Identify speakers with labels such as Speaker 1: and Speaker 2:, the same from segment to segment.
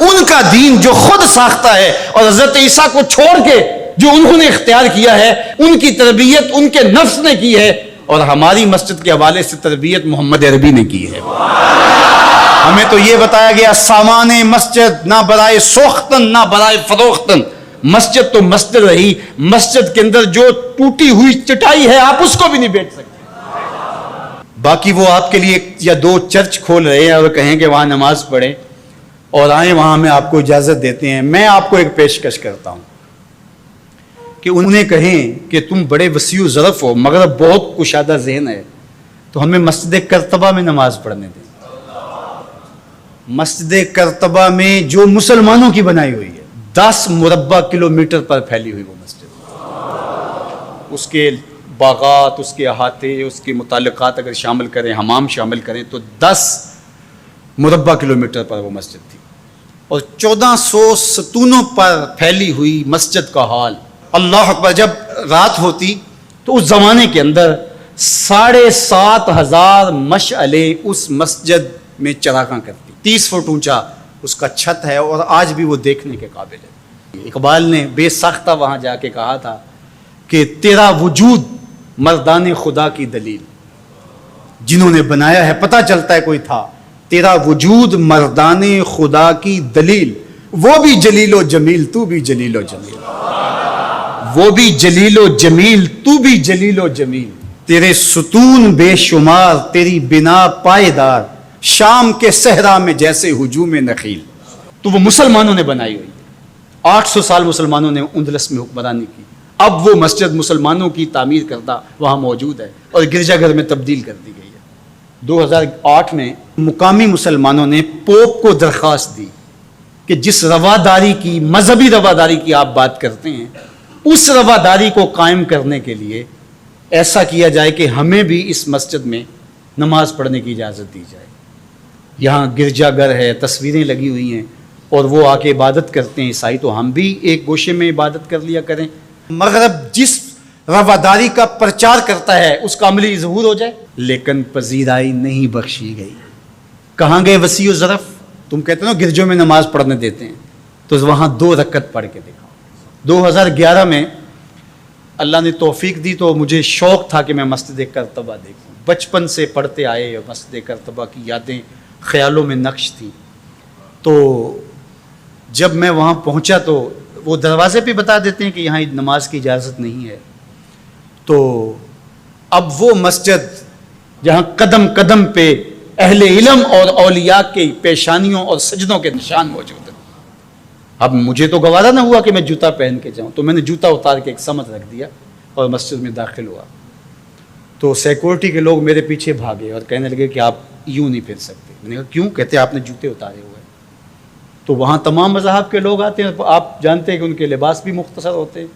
Speaker 1: ان کا دین جو خود ساختہ ہے، اور حضرت عیسیٰ کو چھوڑ کے جو انہوں نے اختیار کیا ہے ان کی تربیت ان کے نفس نے کی ہے، اور ہماری مسجد کے حوالے سے تربیت محمد عربی نے کی ہے۔ ہمیں تو یہ بتایا گیا سامان مسجد نہ برائے سوختن نہ برائے فروختن، مسجد تو مسجد رہی، مسجد کے اندر جو ٹوٹی ہوئی چٹائی ہے آپ اس کو بھی نہیں بیچ سکتے۔ باقی وہ آپ کے لیے یا دو چرچ کھول رہے ہیں اور کہیں کہ وہاں نماز پڑھیں اور آئیں وہاں میں آپ کو اجازت دیتے ہیں، میں آپ کو ایک پیشکش کرتا ہوں کہ انہیں کہیں کہ تم بڑے وسیع و ظرف ہو مگر بہت کشادہ ذہن ہے، تو ہمیں مسجد کرتبہ میں نماز پڑھنے دیں۔ مسجد کرتبہ میں جو مسلمانوں کی بنائی ہوئی ہے، 10 مربع کلومیٹر پر پھیلی ہوئی وہ مسجد، اس کے باغات، اس کے احاطے، اس کے متعلقات اگر شامل کریں، حمام شامل کریں تو 10 مربع کلومیٹر پر وہ مسجد تھی، اور 1400 ستونوں پر پھیلی ہوئی مسجد کا حال۔ اللہ اکبر، جب رات ہوتی تو اس زمانے کے اندر 7,500 مشعلیں اس مسجد میں چراغاں کرتی، 30 فٹ اونچا اس کا چھت ہے، اور آج بھی وہ دیکھنے کے قابل ہے۔ اقبال نے بے ساختہ وہاں جا کے کہا تھا کہ تیرا وجود مردان خدا کی دلیل، جنہوں نے بنایا ہے پتہ چلتا ہے کوئی تھا، تیرا وجود مردان خدا کی دلیل، وہ بھی جلیل و جمیل تو بھی جلیل و جمیل، وہ بھی جلیل و جمیل تو بھی جلیل و جمیل، تیرے ستون بے شمار تیری بنا پائیدار، شام کے صحرا میں جیسے ہجوم نخیل۔ تو وہ مسلمانوں نے بنائی ہوئی ہے، 800 سال مسلمانوں نے اندلس میں حکمرانی کی، اب وہ مسجد مسلمانوں کی تعمیر کردہ وہاں موجود ہے اور گرجا گھر میں تبدیل کر دی گئی ہے۔ 2008 میں مقامی مسلمانوں نے پوپ کو درخواست دی کہ جس رواداری کی، مذہبی رواداری کی آپ بات کرتے ہیں، اس رواداری کو قائم کرنے کے لیے ایسا کیا جائے کہ ہمیں بھی اس مسجد میں نماز پڑھنے کی اجازت دی جائے۔ یہاں گرجا گھر ہے، تصویریں لگی ہوئی ہیں، اور وہ آ کے عبادت کرتے ہیں عیسائی، تو ہم بھی ایک گوشے میں عبادت کر لیا کریں۔ مغرب جس رواداری کا پرچار کرتا ہے اس کا عملی ظہور ہو جائے، لیکن پذیرائی نہیں بخشی گئی۔ کہاں گئے وسیع و ظرف؟ تم کہتے ہو گرجوں میں نماز پڑھنے دیتے ہیں، تو وہاں 2 رکعت پڑھ کے دکھاؤ۔ 2011 میں اللہ نے توفیق دی تو مجھے شوق تھا کہ میں مسجد کرتبہ دیکھوں، بچپن سے پڑھتے آئے، مسجد کرتبہ کی یادیں خیالوں میں نقش تھی۔ تو جب میں وہاں پہنچا تو وہ دروازے پہ بتا دیتے ہیں کہ یہاں نماز کی اجازت نہیں ہے، تو اب وہ مسجد جہاں قدم قدم پہ اہل علم اور اولیاء کی پیشانیوں اور سجدوں کے نشان موجود ہیں، اب مجھے تو گوارا نہ ہوا کہ میں جوتا پہن کے جاؤں، تو میں نے جوتا اتار کے ایک سمت رکھ دیا اور مسجد میں داخل ہوا۔ تو سیکورٹی کے لوگ میرے پیچھے بھاگے اور کہنے لگے کہ آپ یوں نہیں پھر سکتے۔ میں نے کہا کیوں؟ کہتے آپ نے جوتے اتارے ہوئے۔ تو وہاں تمام مذاہب کے لوگ آتے ہیں، آپ جانتے ہیں کہ ان کے لباس بھی مختصر ہوتے ہیں،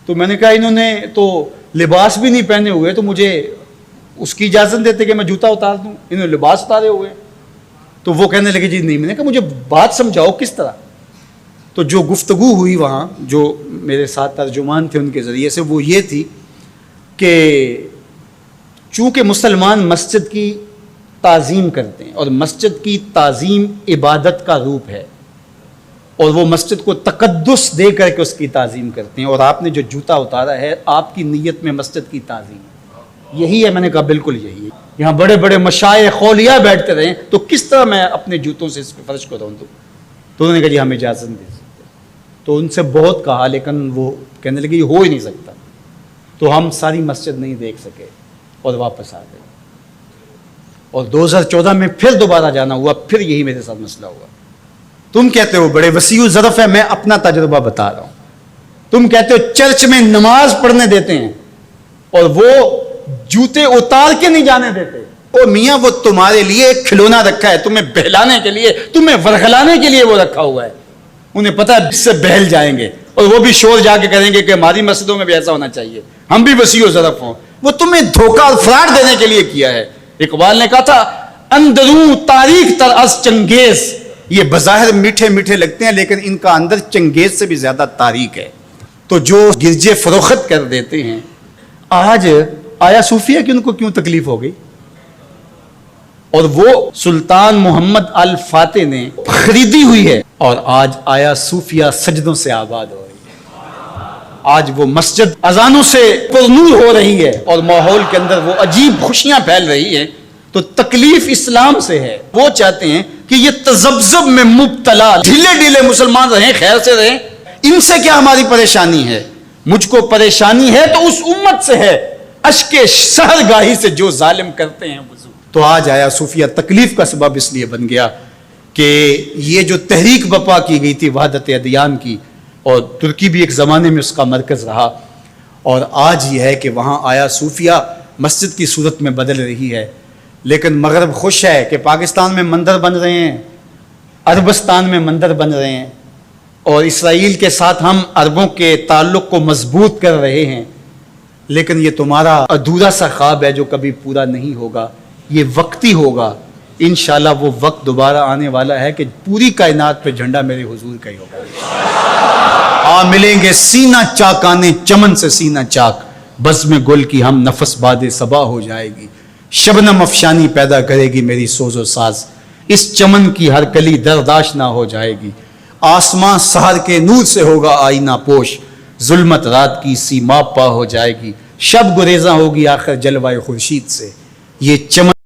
Speaker 1: تو میں نے کہا انہوں نے تو لباس بھی نہیں پہنے ہوئے تو مجھے اس کی اجازت دیتے کہ میں جوتا اتار دوں، انہوں نے لباس اتارے ہوئے۔ تو وہ کہنے لگے جی نہیں۔ میں نے کہا مجھے بات سمجھاؤ کس طرح؟ تو جو گفتگو ہوئی وہاں، جو میرے ساتھ ترجمان تھے ان کے ذریعے سے، وہ یہ تھی کہ چونکہ مسلمان مسجد کی تعظیم کرتے ہیں اور مسجد کی تعظیم عبادت کا روپ ہے، اور وہ مسجد کو تقدس دے کر کے اس کی تعظیم کرتے ہیں، اور آپ نے جو جوتا اتارا ہے آپ کی نیت میں مسجد کی تعظیم ہے، یہی ہے۔ میں نے کہا بالکل یہی ہے۔ یہاں بڑے بڑے مشائخ اولیاء بیٹھتے رہیں تو کس طرح میں اپنے جوتوں سے اس فرش کو رون دوں؟ تو انہوں نے کہا جی ہم اجازت نہیں دے سکتے۔ تو ان سے بہت کہا، لیکن وہ کہنے لگے یہ ہو ہی نہیں سکتا، تو ہم ساری مسجد نہیں دیکھ سکے اور واپس آ گئے۔ اور 2014 میں پھر دوبارہ جانا ہوا، پھر یہی میرے ساتھ مسئلہ ہوا۔ تم کہتے ہو بڑے وسیع و ظرف ہے، میں اپنا تجربہ بتا رہا ہوں۔ تم کہتے ہو چرچ میں نماز پڑھنے دیتے ہیں اور وہ جوتے اتار کے نہیں جانے دیتے۔ او میاں وہ تمہارے لیے ایک کھلونا رکھا ہے، تمہیں بہلانے کے لیے، تمہیں ورغلانے کے لیے وہ رکھا ہوا ہے۔ انہیں پتا ہے اس سے بہل جائیں گے اور وہ بھی شور جا کے کریں گے کہ ہماری مسجدوں میں بھی ایسا ہونا چاہیے، ہم بھی وسیع و ظرف ہوں۔ وہ تمہیں دھوکہ اور فراڈ دینے کے لیے کیا ہے۔ اقبال نے کہا تھا اندروں تاریخ تر از چنگیز، یہ بظاہر میٹھے میٹھے لگتے ہیں لیکن ان کا اندر چنگیز سے بھی زیادہ تاریخ ہے۔ تو جو گرجے فروخت کر دیتے ہیں، آج آیا صوفیہ کہ ان کو کیوں تکلیف ہو گئی؟ اور وہ سلطان محمد الفاتح نے خریدی ہوئی ہے اور آج آیا صوفیہ سجدوں سے آباد ہو رہی ہے. آج وہ مسجد اذانوں سے پرنور ہو رہی ہے اور ماحول کے اندر وہ عجیب خوشیاں پھیل رہی ہیں. تو تکلیف اسلام سے ہے. وہ چاہتے ہیں کہ یہ تذبذب میں مبتلا ڈھیلے ڈھیلے مسلمان رہیں, خیر سے رہیں. ان سے کیا ہماری پریشانی ہے؟ مجھ کو پریشانی ہے تو اس امت سے ہے, اشک سحرگاہی سے جو ظالم کرتے ہیں وضو. تو آج آیا صوفیہ تکلیف کا سبب اس لیے بن گیا کہ یہ جو تحریک بپا کی گئی تھی وحدت ادیان کی, اور ترکی بھی ایک زمانے میں اس کا مرکز رہا, اور آج یہ ہے کہ وہاں آیا صوفیہ مسجد کی صورت میں بدل رہی ہے. لیکن مغرب خوش ہے کہ پاکستان میں مندر بن رہے ہیں, عربستان میں مندر بن رہے ہیں, اور اسرائیل کے ساتھ ہم عربوں کے تعلق کو مضبوط کر رہے ہیں. لیکن یہ تمہارا ادھورا سا خواب ہے جو کبھی پورا نہیں ہوگا. یہ وقتی ہوگا. انشاءاللہ وہ وقت دوبارہ آنے والا ہے کہ پوری کائنات پہ جھنڈا میرے حضور کا ہی ہوگا. ملیں گے سینہ چاکانے چمن سے سینہ چاک, بزم گل کی ہم نفس باد صبا ہو جائے گی. شبنم افشانی پیدا کرے گی میری سوز و ساز, اس چمن کی ہر کلی درداش نہ ہو جائے گی. آسمان سحر کے نور سے ہوگا آئینہ پوش, ظلمت رات کی سیما پا ہو جائے گی. شب گریزاں ہوگی آخر جلوہ خورشید سے, یہ چمن